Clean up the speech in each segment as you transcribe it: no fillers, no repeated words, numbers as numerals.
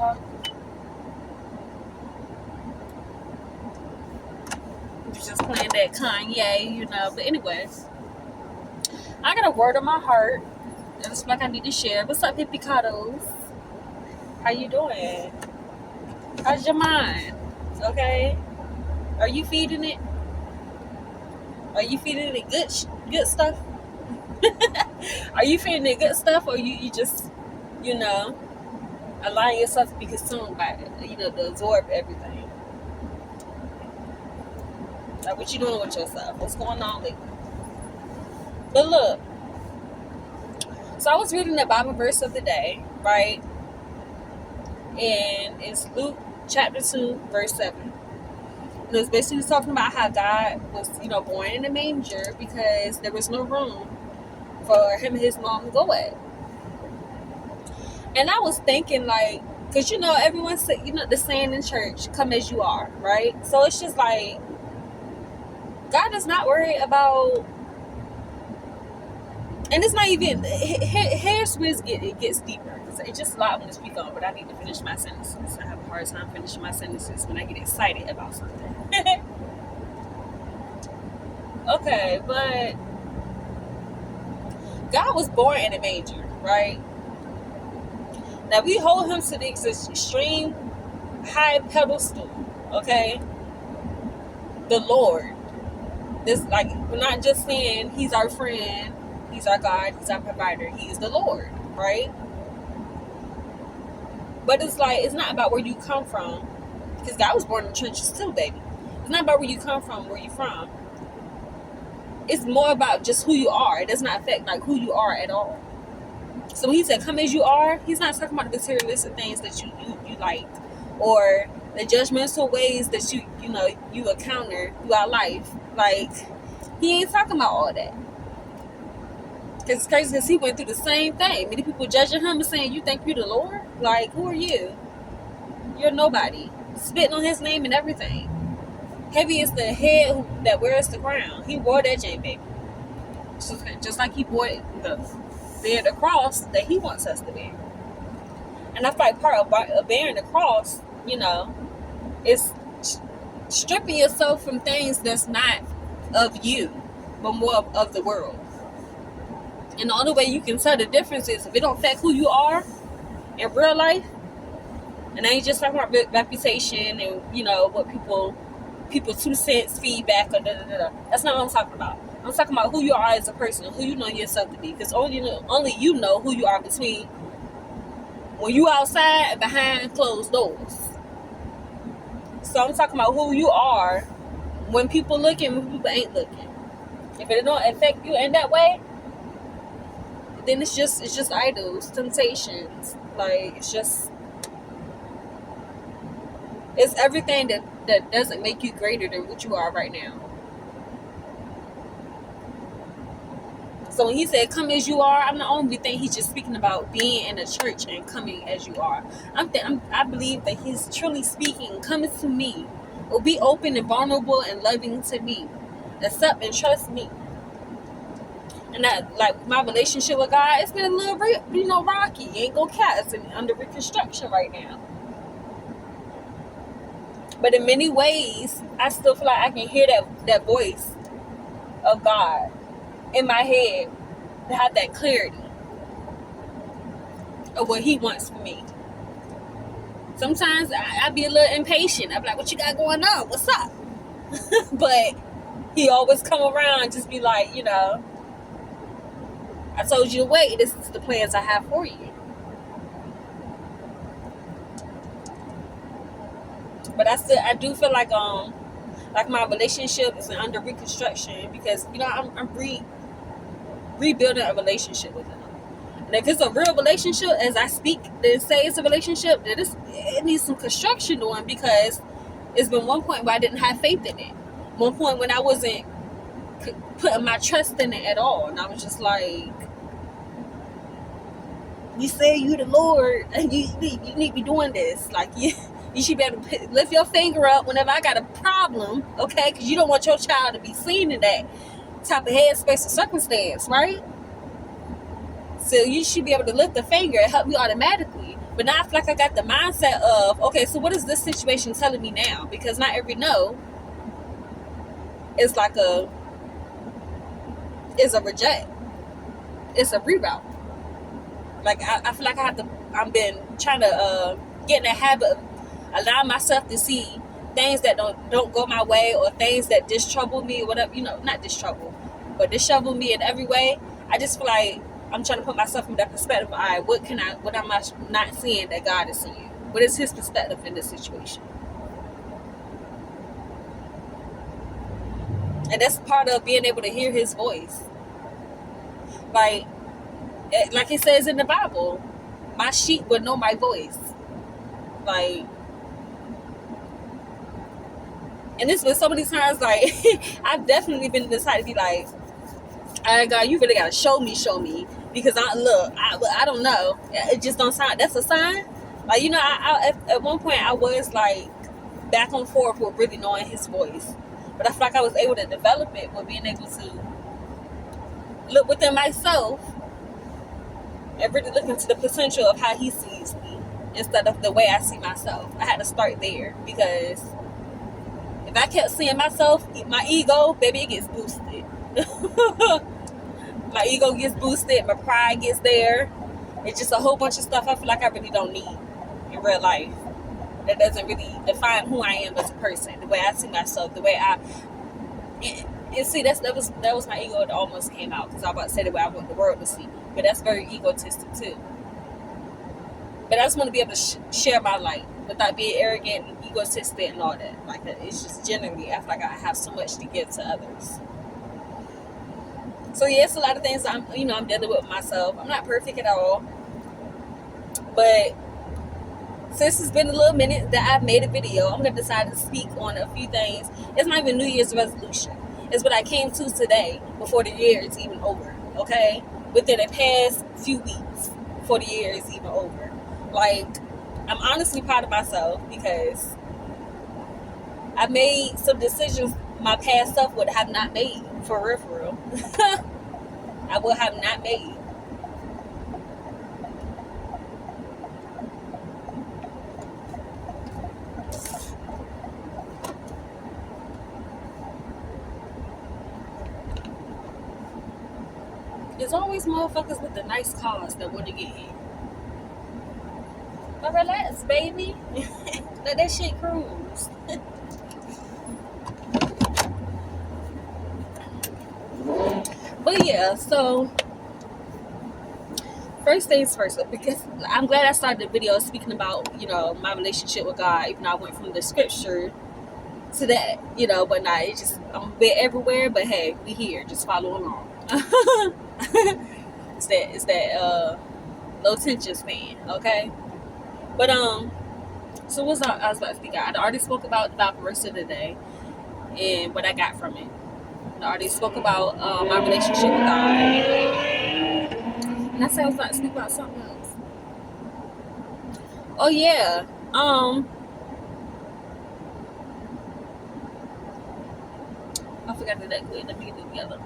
huh? Just playing that Kanye, you know. But anyways, I got a word on my heart. It's like I need to share. What's up, Hippicados? How you doing? How's your mind? Okay. Are you feeding it? Are you feeding it good stuff? Are you feeding it good stuff, or you just, you know, allowing yourself to be consumed by it, you know, to absorb everything? Like, what you doing with yourself? What's going on lately? But look, so I was reading the Bible verse of the day, right? And it's Luke chapter 2, verse 7. And it's basically talking about how God was, you know, born in a manger because there was no room for him and his mom to go at. And I was thinking, like, because, you know, everyone said, you know, the saying in church, come as you are, right? So it's just like, God does not worry about, and it's not even, here's where it gets deeper. It's just a lot when to speak on, but I need to finish my sentences. I have a hard time finishing my sentences when I get excited about something. Okay, but God was born in a manger, right? Now we hold him to the extreme high pedestal, okay? The Lord. This, like, we're not just saying he's our friend, he's our God, he's our provider. He is the Lord, right? But it's like, it's not about where you come from, because God was born in the trenches too, baby. It's not about where you come from, where you're from. It's more about just who you are. It does not affect, like, who you are at all. So when he said, come as you are, he's not talking about the materialistic things that you like, or the judgmental ways that you encounter throughout life. Like, he ain't talking about all that. Because it's crazy, because he went through the same thing. Many people judging him and saying, you think you're the Lord? Like, who are you? You're nobody. Spitting on his name and everything. Heavy is the head that wears the crown. He wore that chain, baby. Just like he wore the cross that he wants us to bear. And I feel like part of bearing the cross, you know, is stripping yourself from things that's not of you, but more of the world. And the only way you can tell the difference is if it don't affect who you are in real life. And I ain't just talking about reputation and, you know, what people 2 cents feedback or da-da-da-da. That's not what I'm talking about. I'm talking about who you are as a person, who you know yourself to be. Because only you know who you are between when you outside and behind closed doors. So I'm talking about who you are when people looking, when people ain't looking. If it don't affect you in that way, then it's just idols, temptations. Like, it's everything that doesn't make you greater than what you are right now. So when he said, come as you are, I don't only think he's just speaking about being in a church and coming as you are. I believe that he's truly speaking, come to me, or be open and vulnerable and loving to me. Accept and trust me. And that, like, my relationship with God, it's been a little, rocky. Ain't gonna cat. It's under reconstruction right now. But in many ways, I still feel like I can hear that voice of God in my head to have that clarity of what he wants for me. Sometimes I be a little impatient. I be like, what you got going on? What's up? But he always come around and just be like, you know, I told you to wait. This is the plans I have for you. But I do feel like my relationship is under reconstruction because, you know, I'm rebuilding a relationship with him. And if it's a real relationship, as I speak and say it's a relationship, then it needs some construction doing, because it's been one point where I didn't have faith in it. One point when I wasn't putting my trust in it at all. And I was just like, you say you the Lord, and you need to be doing this. Like, you should be able to lift your finger up whenever I got a problem, okay? Because you don't want your child to be seen in that type of headspace or circumstance, right? So you should be able to lift the finger and help me automatically. But now I feel like I got the mindset of, okay, so what is this situation telling me now? Because not every no is like is a reject. It's a reroute. Like I feel like I've been trying to get in the habit of allowing myself to see things that don't go my way, or things that trouble me, or whatever, not trouble, but trouble me in every way. I just feel like I'm trying to put myself in that perspective. All right, what am I not seeing that God is seeing? What is His perspective in this situation? And that's part of being able to hear His voice. Like it says in the Bible, my sheep will know my voice. Like, and this was so many times, like, I've definitely been decided to be like, all right, God, you really gotta show me, because I don't know, it just don't sound. That's a sign. Like, at one point I was like back and forth with really knowing His voice, but I feel like I was able to develop it with being able to look within myself and really look into the potential of how He sees me instead of the way I see myself. I had to start there, because if I kept seeing myself, my ego, baby, it gets boosted. My ego gets boosted, my pride gets there. It's just a whole bunch of stuff I feel like I really don't need in real life. That doesn't really define who I am as a person, the way I see myself, the way and see, that was my ego that almost came out, because I was about to say the way I want the world to see. But that's very egotistic too. But I just want to be able to share my life without being arrogant and egotistic and all that. Like, it's just generally, I feel like I have so much to give to others. So yeah, it's a lot of things I'm dealing with myself. I'm not perfect at all, but since it's been a little minute that I've made a video, I'm gonna decide to speak on a few things. It's not even New Year's resolution. It's what I came to today before the year is even over. Okay, within the past few weeks before the year is even over. Like, I'm honestly proud of myself, because I made some decisions my past self would have not made. For real. I would have not made. There's always motherfuckers with the nice cars that want to get in. But relax, baby. Let that shit cruise. But yeah, so first things first, because I'm glad I started the video speaking about, my relationship with God, even though I went from the scripture to that, but nah, it's just, I'm a bit everywhere, but hey, we here, just follow along. it's that low tension span, okay? But so what's I was about to speak out. I already spoke about the Bible verse of the day and what I got from it. I already spoke about my relationship with God. And I said I was about to speak about something else. Oh yeah. I forgot to that quick. Let me get it together.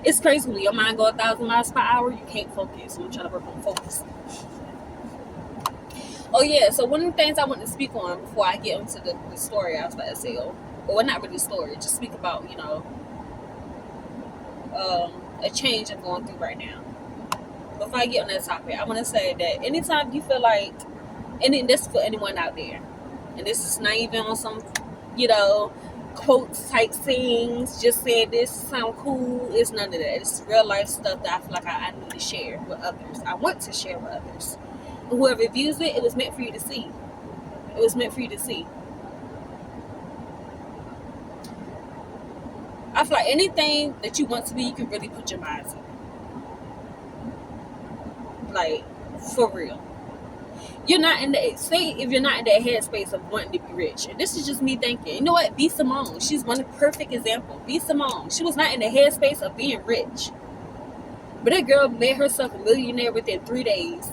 It's crazy when your mind go 1,000 miles per hour, you can't focus. So I'm trying to work on focus. Oh yeah, so one of the things I want to speak on before I get into the story I was about to say, well, not really a story, just speak about, a change I'm going through right now. Before I get on that topic, I want to say that anytime you feel like, and this is for anyone out there, and this is not even on some, quotes type things, just saying this sound cool, it's none of that. It's real life stuff that I feel like I need to share with others. I want to share with others. And whoever views it, it was meant for you to see. It was meant for you to see. I feel like anything that you want to be, you can really put your mind to. Like, for real. You're not in the, say if you're not in that headspace of wanting to be rich. And this is just me thinking, you know what, B. Simone, she's one perfect example. B. Simone, she was not in the headspace of being rich. But that girl made herself a millionaire within 3 days.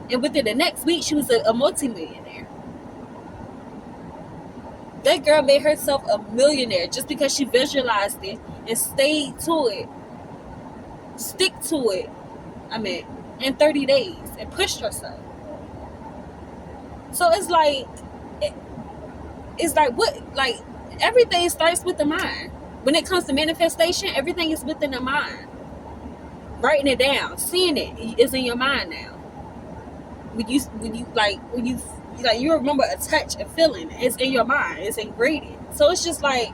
And within the next week, she was a multi-millionaire. That girl made herself a millionaire just because she visualized it and stayed to it. Stick to it. I mean, in 30 days and pushed herself. So it's like, what, like, everything starts with the mind. When it comes to manifestation, everything is within the mind. Writing it down, seeing it is in your mind now. When you remember a touch, a feeling, it's in your mind, it's engraved. So it's just like,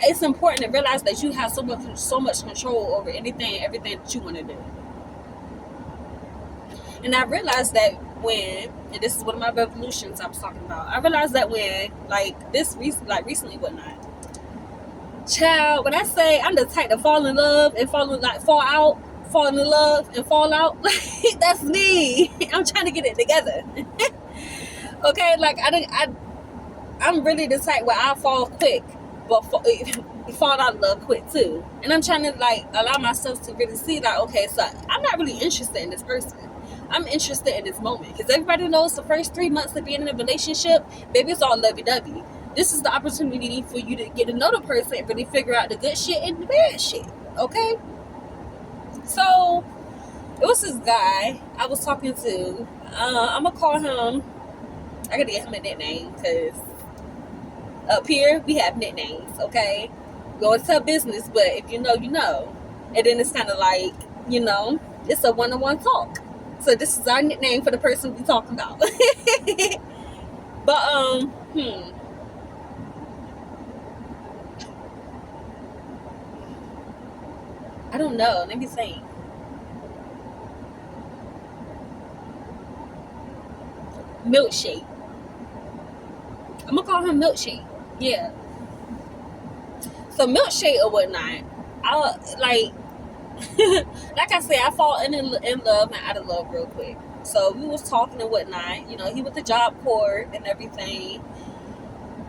it's important to realize that you have so much control over anything, everything that you want to do. And I realized that when, and this is one of my revolutions I was talking about, I realized that when, recently, whatnot, child, when I say I'm the type to fall in love and fall in love and fall out, that's me. I'm trying to get it together. Okay, like I'm really the type where I fall quick, but fall out of love quick too. And I'm trying to like allow myself to really see like, okay, so I'm not really interested in this person. I'm interested in this moment, because everybody knows the first 3 months of being in a relationship, baby, it's all lovey-dovey. This is the opportunity for you to get to know the person and really figure out the good shit and the bad shit. Okay? So it was this guy I was talking to. I'm gonna call him, I gotta get him a nickname, because up here we have nicknames. Okay, going to business, but if you know, you know. And then it's kind of like, you know, it's a one-on-one talk. So this is our nickname for the person we talking about. But I don't know. Let me think. Milkshake. I'm gonna call him Milkshake. Yeah. So Milkshake or whatnot, like I said, I fall in love and out of love real quick. So we was talking and whatnot. You know, he went to Job Corps and everything.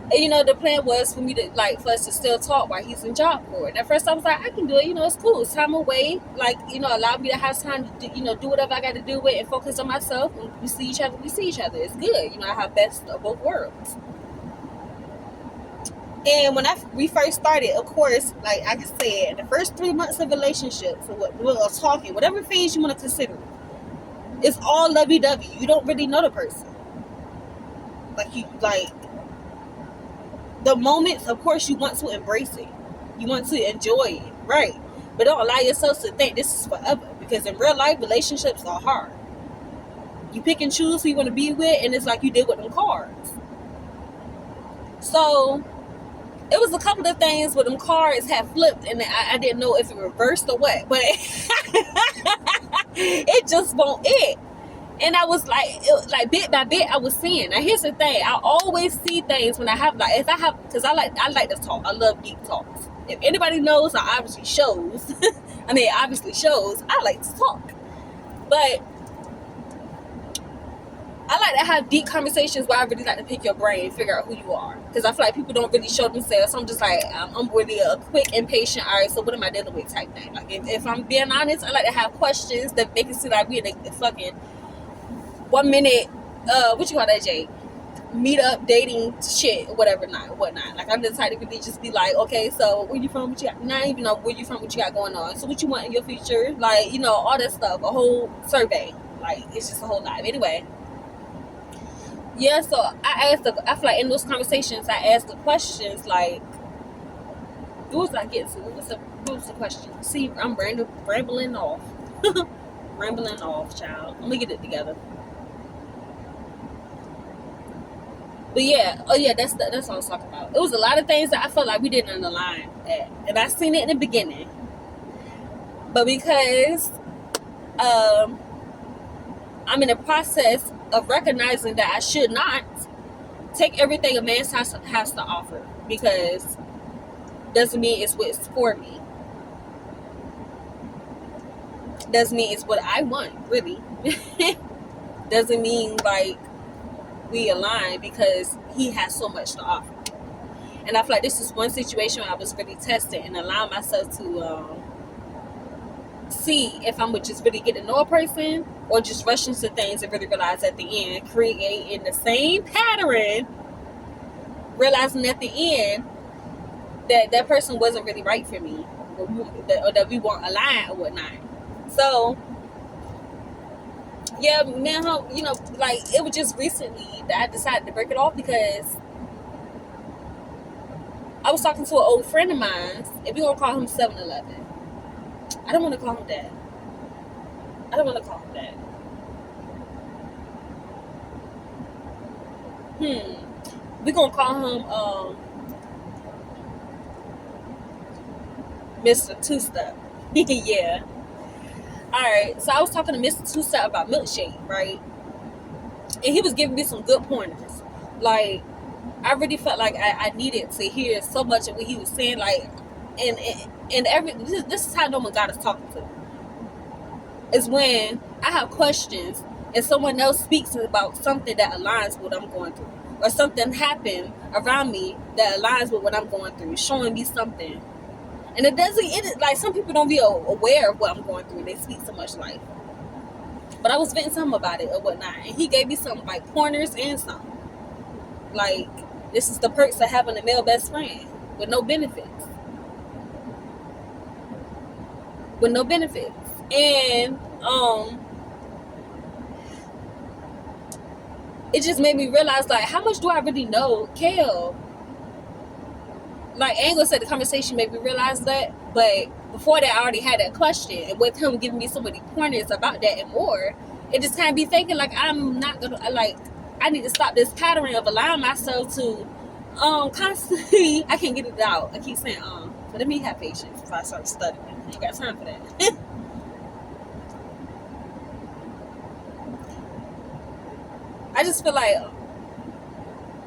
And, you know, the plan was for me to, like, for us to still talk while he's in Job Corps. And at first I was like, I can do it. You know, it's cool. It's time away. Like, you know, allow me to have time to, do whatever I got to do with and focus on myself. When we see each other, It's good. You know, I have best of both worlds. And when we first started, of course, like I said, the first 3 months of relationship, so what we were talking, whatever phase you want to consider, it's all lovey-dovey. You don't really know the person. The moments, of course, you want to embrace it. You want to enjoy it, right? But don't allow yourself to think this is forever, because in real life, relationships are hard. You pick and choose who you want to be with, and it's like you did with them cards. So it was a couple of things where them cards had flipped, and I didn't know if it reversed or what, but it just won't it. And I was like bit by bit, I was seeing. Now here's the thing: I always see things when I have because I like to talk. I love deep talks. If anybody knows, obviously shows. I like to talk, but I like to have deep conversations where I really like to pick your brain and figure out who you are. Because I feel like people don't really show themselves. So I'm just like, I'm really a quick, impatient, all right, so what am I dealing with type thing. Like, if I'm being honest, I like to have questions that make it seem like we're in a fucking 1 minute, what you call that, Jay? Meet up, dating shit, whatnot. Like, I'm the type to really just be like, okay, so where you from, what you got? Not even know where you from, what you got going on. So what you want in your future? Like, all that stuff. A whole survey. Like, it's just a whole lot. Anyway. Yeah, so I feel like in those conversations, I asked the questions like, what was I getting to? What was the question? See, I'm rambling off. Rambling off, child. Let me get it together. But yeah, that's what I was talking about. It was a lot of things that I felt like we didn't align at. And I seen it in the beginning. But because I'm in the process of recognizing that I should not take everything a man has to offer, because doesn't mean it's what's for me. Doesn't mean it's what I want, really. Doesn't mean like we align because he has so much to offer. And I feel like this is one situation where I was really tested and allowing myself to see if I'm would just really get to know a person or just rush into things and really realize at the end, creating the same pattern, realizing at the end that person wasn't really right for me, that we won't align or whatnot. So yeah, man, like it was just recently that I decided to break it off because I was talking to an old friend of mine, if we're gonna call him 7-Eleven. I don't want to call him that. I don't want to call him that. We're gonna call him Mr. Two-Step. Yeah. Alright, so I was talking to Mr. Two-Step about milkshake, right? And he was giving me some good pointers. Like, I really felt like I needed to hear so much of what he was saying. Like, and this is how I know when God is talking to me. Is when I have questions and someone else speaks about something that aligns with what I'm going through, or something happened around me that aligns with what I'm going through, showing me something. And like some people don't be aware of what I'm going through. They speak so much life. But I was venting to him about it or whatnot, and he gave me some like pointers and some. Like, this is the perks of having a male best friend with no benefits. With no benefits. And it just made me realize, like, how much do I really know Kale? Like, Angle said the conversation made me realize that, but before that I already had that question, and with him giving me so many pointers about that and more, it just kind of be thinking like I'm not gonna, like, I need to stop this pattern of allowing myself to constantly, I can't get it out, I keep saying but let me have patience before I start stuttering. I ain't got time for that. I just feel like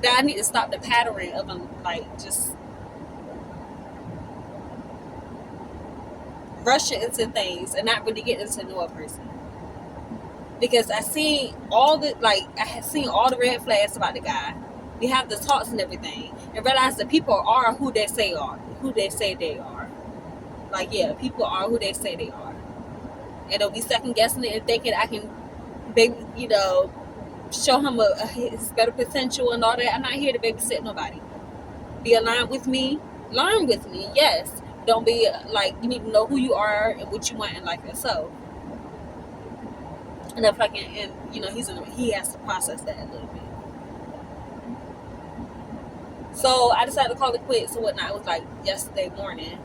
that I need to stop the pattern of like just rushing into things and not really getting to know a person. Because I had seen all the red flags about the guy. We have the talks and everything, and realize that people are who they say they are. Like, yeah, people are who they say they are, and they'll be second guessing it and thinking I can, maybe, show him his better potential and all that. I'm not here to babysit nobody. Be aligned with me, learn with me, yes. Don't be like, you need to know who you are and what you want in life yourself. And if I can, and he has to process that a little bit. So I decided to call it quits and whatnot. It was like yesterday morning,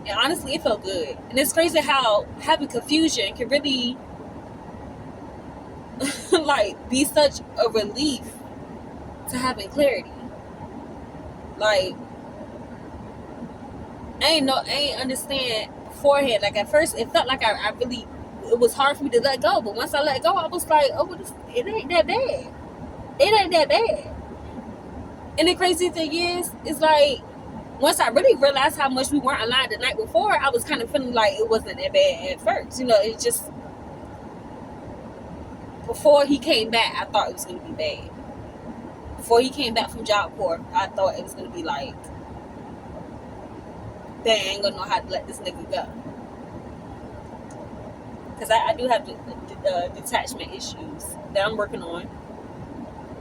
and honestly, it felt good. And it's crazy how having confusion can really like be such a relief to having clarity. Like, I ain't understand beforehand. Like, at first it felt like I really, it was hard for me to let go, but once I let go, I was like, oh, it ain't that bad. It ain't that bad. And the crazy thing is like, once I really realized how much we weren't aligned the night before, I was kind of feeling like it wasn't that bad at first. It just, before he came back, I thought it was going to be bad. Before he came back from Job Corps, I thought it was going to be like, dang, I ain't going to know how to let this nigga go. Because I do have detachment issues that I'm working on.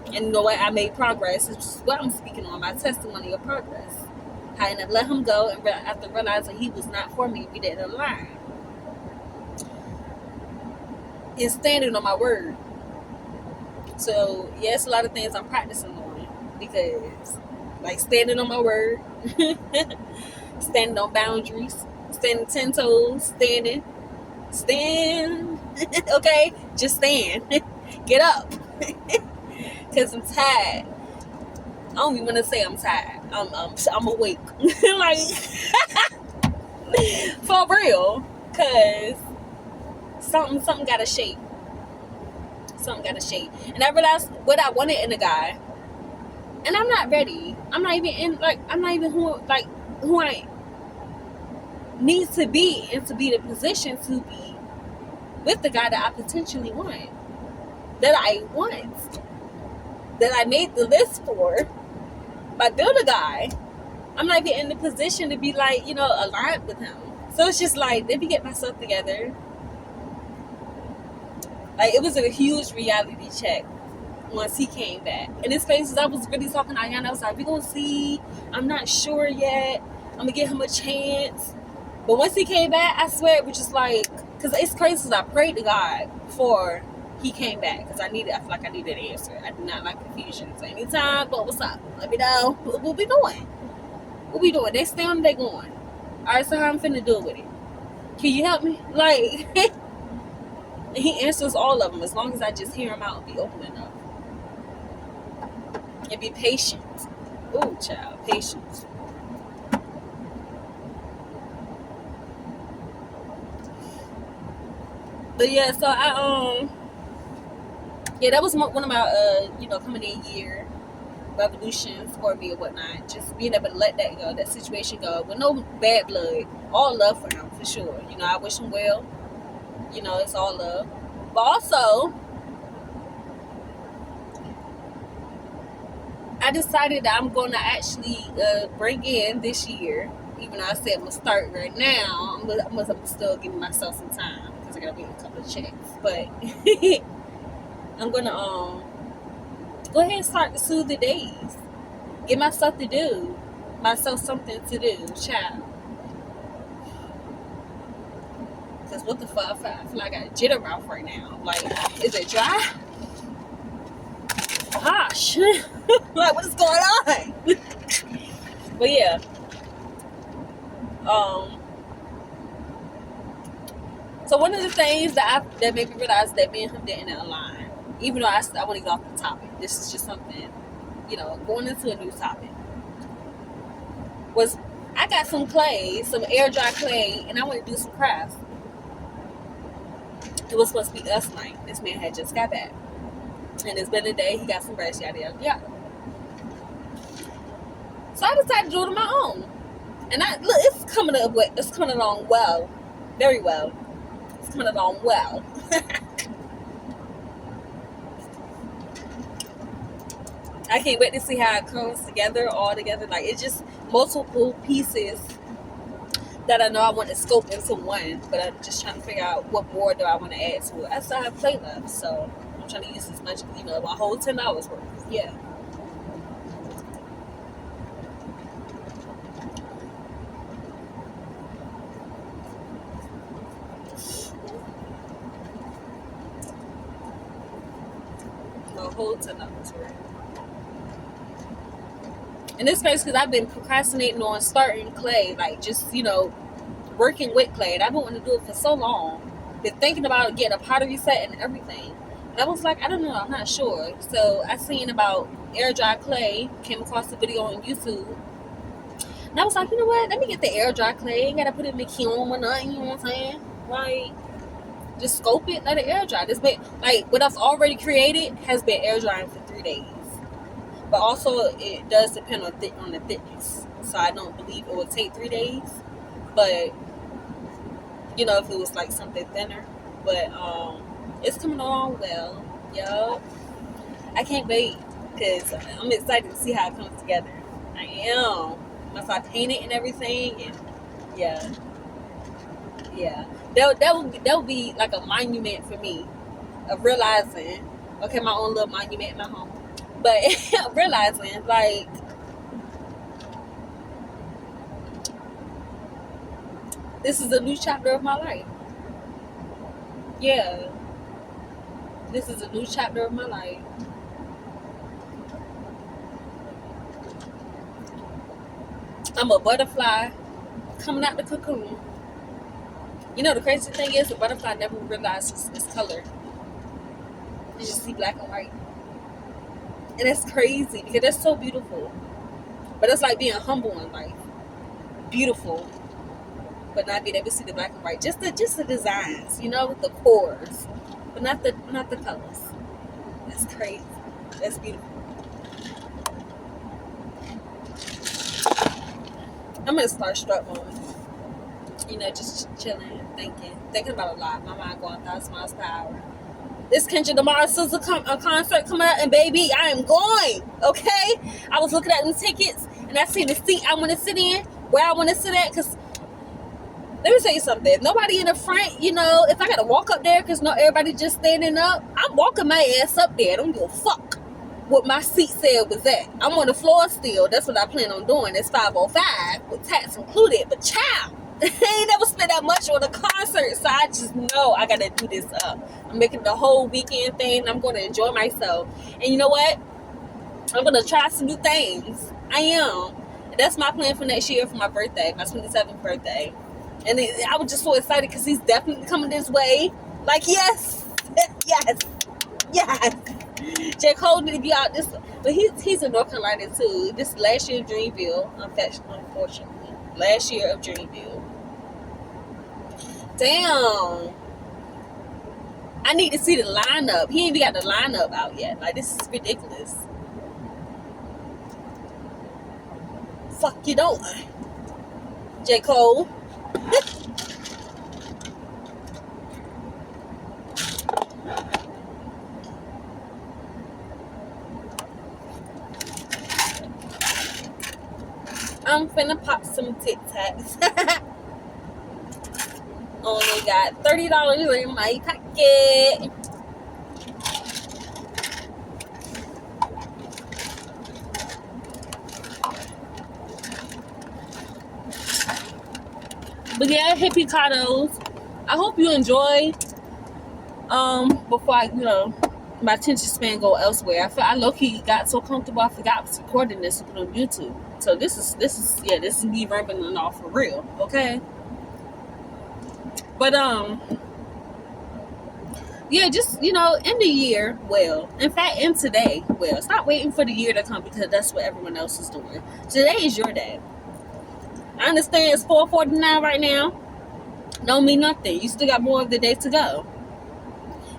And you know what? I made progress. It's what I'm speaking on, my testimony of progress. How I ended up let him go, and after realizing he was not for me, we didn't align. And standing on my word. So, yeah, it's a lot of things I'm practicing on. Because, like, standing on my word, standing on boundaries, standing 10 toes, stand, okay? Just stand. Get up. Because I'm tired. I don't even want to say I'm tired. I'm awake. Like, for real. Because something got to shake. Something got to shake. And I realized what I wanted in a guy. And I'm not ready. I'm not even who I need to be, and to be in a position to be with the guy that I potentially want. That I want. That I made the list for. But they're the guy. I'm not even in the position to be like, aligned with him. So it's just like, let me get myself together. Like, it was a huge reality check once he came back. And his faces, I was really talking to Ayana. I was like, we gonna see. I'm not sure yet. I'm gonna give him a chance. But once he came back, I swear it was just like, because it's crazy because I prayed to God before he came back because I feel like I needed an answer. I do not like confusion. So anytime, but what's up? Let me know. What we doing? What we doing? They stay on, they going. All right, so how I'm finna do with it? Can you help me? Like, and he answers all of them as long as I just hear him out and be open enough. And be patient. Ooh, child, patience. But yeah, so that was one of my coming in year revolutions for me and whatnot. Just being able to let that go, that situation go, with no bad blood. All love for him, for sure. I wish him well. It's all love. But also, I decided that I'm going to actually bring in this year, even though I said I'm going to start right now, I'm still giving myself some time because I got to make a couple of checks. But I'm going to go ahead and start to soothe the days. Give myself to do. Myself something to do, child. Because what the fuck? I feel like I got a jitter mouth right now. Like, is it dry? Gosh. Like, what is going on? But yeah. So one of the things that made me realize that me and him didn't align, even though I want to get off the topic, this is just something, going into a new topic, was I got some clay, some air dry clay, and I want to do some crafts. It was supposed to be us night. This man had just got back. And it's been a day, he got some rest, yada, yada, yada. So I decided to do it on my own. And look, it's coming along well. Very well. It's coming along well. I can't wait to see how it comes together, all together. Like, it's just multiple pieces that I know I want to scope into one, but I'm just trying to figure out what more do I want to add to it. I still have play left, so I'm trying to use as much, my whole $10 worth. Yeah. My whole $10 worth. And this space, because I've been procrastinating on starting clay, like just, working with clay. And I've been wanting to do it for so long. Been thinking about getting a pottery set and everything. And I was like, I don't know, I'm not sure. So I seen about air dry clay, came across a video on YouTube. And I was like, you know what? Let me get the air dry clay. Ain't got to put it in the kiln or nothing, you know what I'm saying? Like, just scope it, let it air dry. What I've already created has been air drying for 3 days. But also, it does depend on the thickness. So I don't believe it would take 3 days. But, if it was like something thinner. But it's coming along well. Yup. I can't wait because I'm excited to see how it comes together. I am. Once I paint it and everything. And yeah. That would be like a monument for me of realizing, okay, my own little monument in my home. But realizing, like, this is a new chapter of my life. Yeah. This is a new chapter of my life. I'm a butterfly coming out the cocoon. The crazy thing is, the butterfly never realizes its color. You just see black and white. And it's crazy because that's so beautiful. But it's like being humble in life. Beautiful. But not being able to see the black and white. Just the designs, with the pores. But not the colors. That's crazy. That's beautiful. I'm in a starstruck moment. Just chilling, thinking about a lot. My mind going 1,000 miles per hour. This Kendrick Lamar Sizzle concert coming out, and baby, I am going. Okay, I was looking at them tickets, and I see the seat I want to sit in, where I want to sit at. Cause let me tell you something. If nobody in the front, if I gotta walk up there, cause not everybody just standing up, I'm walking my ass up there. I don't give a fuck what my seat said was at. I'm on the floor still. That's what I plan on doing. It's 505 with tax included. But child, ain't never spent that much on a concert, so I just know I gotta do this up. I'm making the whole weekend thing. I'm gonna enjoy myself, and you know what? I'm gonna try some new things. I am. And that's my plan for next year for my birthday, my 27th birthday. And I was just so excited because he's definitely coming this way. Like, yes, yes, yes. J. Cole need to be out this, but he's in North Carolina too. This last year of Dreamville, unfortunately, last year of Dreamville. Damn. I need to see the lineup. He ain't even got the lineup out yet. Like, this is ridiculous. Fuck you don't. J. Cole. I'm finna pop some Tic Tacs. Only got $30 in my pocket. But yeah, hippie cuddles. I hope you enjoy. Before my attention span go elsewhere. I low-key got so comfortable I forgot I was recording this and put on YouTube. So this is me rambling off for real, okay? But yeah, just end the year well. In fact, end today well. Stop waiting for the year to come because that's what everyone else is doing. Today is your day. I understand it's 4:49 right now. Don't mean nothing. You still got more of the day to go.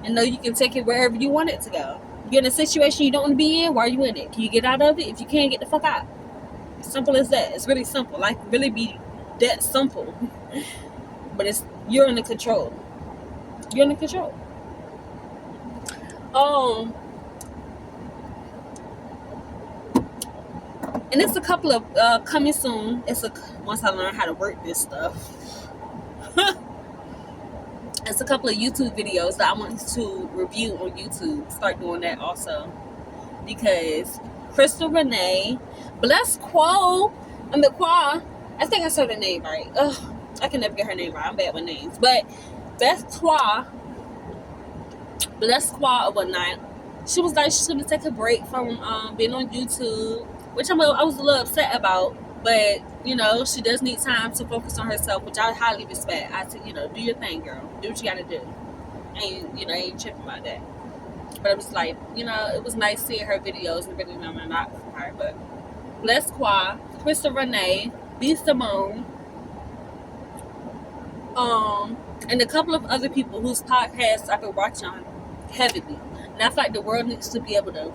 And know you can take it wherever you want it to go. You're in a situation you don't want to be in. Why are you in it? Can you get out of it? If you can't, get the fuck out. Simple as that. It's really simple. Life really be that simple. But you're in the control. You're in the control. And it's a couple of coming soon. Once I learn how to work this stuff. It's a couple of YouTube videos that I want to review on YouTube. Start doing that also. Because Crystal Renee, Bless Qua, I think I said her name right. Ugh, I can never get her name right. I'm bad with names. But Bless Qua or whatnot, she was like she's going to take a break from being on YouTube, which I was a little upset about. But, she does need time to focus on herself, which I highly respect. I said, do your thing, girl. Do what you got to do. Ain't tripping about that. But it was like, it was nice seeing her videos and really learning a lot from her. But Bless Qua, Crystal Renee, B. Simone, and a couple of other people whose podcasts I've been watching heavily. And I feel like the world needs to be able to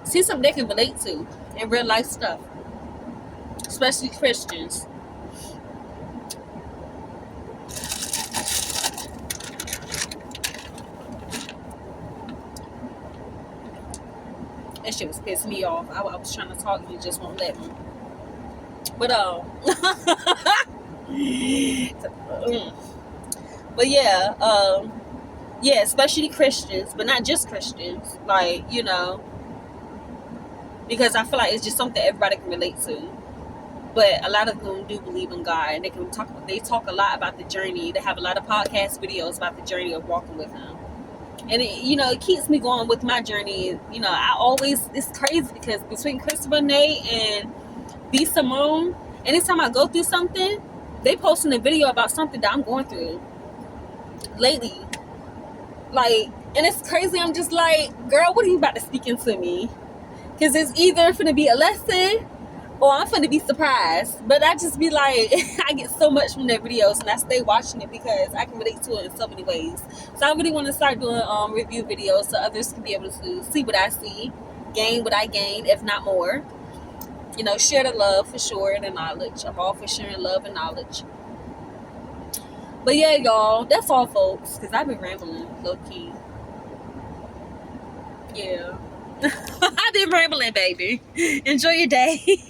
see something they can relate to in real life stuff. Especially Christians. That shit was pissing me off. I was trying to talk, you just won't let me. But but yeah, especially Christians, but not just Christians. Like, because I feel like it's just something everybody can relate to. But a lot of them do believe in God, and they talk a lot about the journey. They have a lot of podcast videos about the journey of walking with Him. And it keeps me going with my journey. It's crazy because between Christopher Renee and B. Simone, anytime I go through something, they posting a video about something that I'm going through lately. Like, and it's crazy. I'm just like, girl, what are you about to speak into me? Because it's either going to be a lesson or I'm finna be surprised. But I just be like, I get so much from their videos, and I stay watching it because I can relate to it in so many ways. So I really want to start doing review videos so others can be able to see what I see, gain what I gain, if not more. Share the love for sure and the knowledge. I'm all for sharing love and knowledge. But yeah, y'all, that's all, folks, because I've been rambling low-key. Yeah. I've been rambling, baby. Enjoy your day.